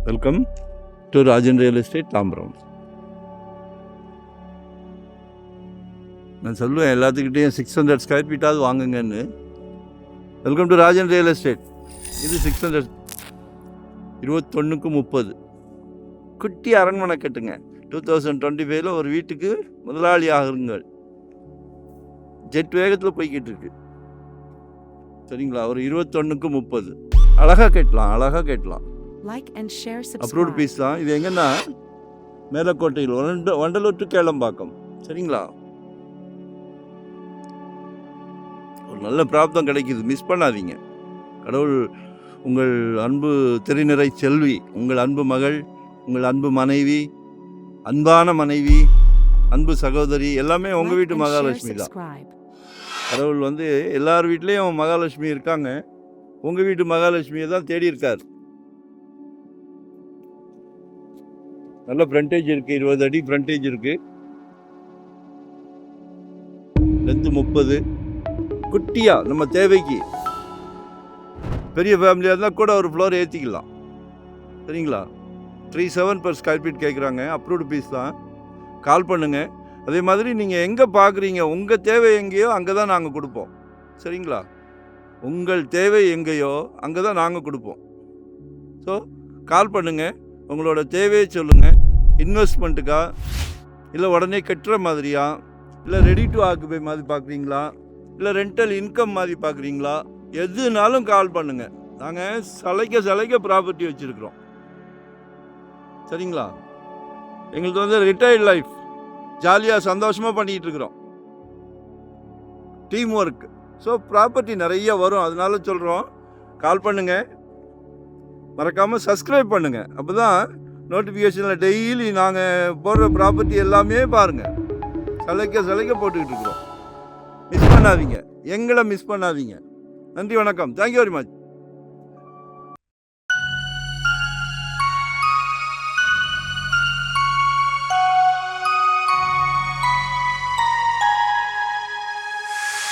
Welcome to Rajan real estate Tambaram. நான் சொல்லுவேன் எல்லாத்துக்கிட்டையும் 600 ஸ்கொயர் ஃபீட்டாவது வாங்குங்கன்னு. Welcome to Rajan real estate. இது 600, 21/30 குட்டி அரண்மனை கட்டுங்க. 2025 ஒரு வீட்டுக்கு முதலாளி ஆகுங்கள். ஜெட் வேகத்தில் போய்கிட்டு இருக்கு. சரிங்களா? ஒரு 21/30 அழகாக கட்டலாம். Like and share, subscribe. Approved piece தான். இது எங்கன்னா மேலக்கோட்டையில் வண்டலூர் டு கேளம்பாக்கம். சரிங்களா? ஒரு நல்ல பிராப்தம் கிடைக்குது, மிஸ் பண்ணாதீங்க. கடவுள் உங்கள் அன்பு திருநிறை செல்வி, உங்கள் அன்பு மகள், உங்கள் அன்பு மனைவி, அன்பான மனைவி, அன்பு சகோதரி எல்லாமே உங்கள் வீட்டு மகாலட்சுமி தான். கடவுள் எல்லார் வீட்லேயும் மகாலட்சுமி இருக்காங்க. உங்கள் வீட்டு மகாலட்சுமியை தான் தேடி இருக்கார். நல்ல ஃப்ரண்டேஜ் இருக்குது, 20 அடி ஃப்ரண்டேஜ் இருக்குது. லென்த்து 30. குட்டியாக நம்ம தேவைக்கு பெரிய ஃபேமிலியாக இருந்தால் கூட ஒரு ஃப்ளோர் ஏற்றிக்கலாம். சரிங்களா? 37 per ஸ்கொயர் ஃபீட் கேட்குறாங்க. அப்ரூவ்டு பீஸ் தான். கால் பண்ணுங்கள். அதே மாதிரி நீங்கள் எங்கே பார்க்குறீங்க, உங்கள் தேவை எங்கேயோ அங்கே தான் நாங்கள் கொடுப்போம். சரிங்களா? உங்கள் தேவை எங்கேயோ அங்கே தான் நாங்கள் கொடுப்போம். ஸோ கால் பண்ணுங்கள், உங்களோட தேவையை சொல்லுங்கள். இன்வெஸ்ட்மெண்ட்டுக்கா, இல்லை உடனே கட்டுற மாதிரியா, இல்லை ரெடி டு ஆக்குபை மாதிரி பார்க்குறீங்களா, இல்லை ரெண்டல் இன்கம் மாதிரி பார்க்குறீங்களா, எதுனாலும் கால் பண்ணுங்கள். நாங்கள் சலைக்க ப்ராப்பர்ட்டி வச்சுருக்குறோம். சரிங்களா? எங்களுக்கு ரிட்டையர்ட் லைஃப் ஜாலியாக சந்தோஷமாக பண்ணிகிட்டு இருக்கிறோம். Team work. ஸோ ப்ராப்பர்ட்டி நிறைய வரும். அதனால சொல்கிறோம், கால் பண்ணுங்கள். மறக்காமல் சப்ஸ்கிரைப் பண்ணுங்கள். அப்போ தான் நோட்டிஃபிகேஷனில் டெய்லி நாங்கள் போடுற ப்ராப்பர்ட்டி எல்லாமே பாருங்கள். சலைக்க போட்டுக்கிட்டு இருக்கிறோம். மிஸ் பண்ணாதீங்க, எங்களை மிஸ் பண்ணாதீங்க. நன்றி, வணக்கம். Thank you very much.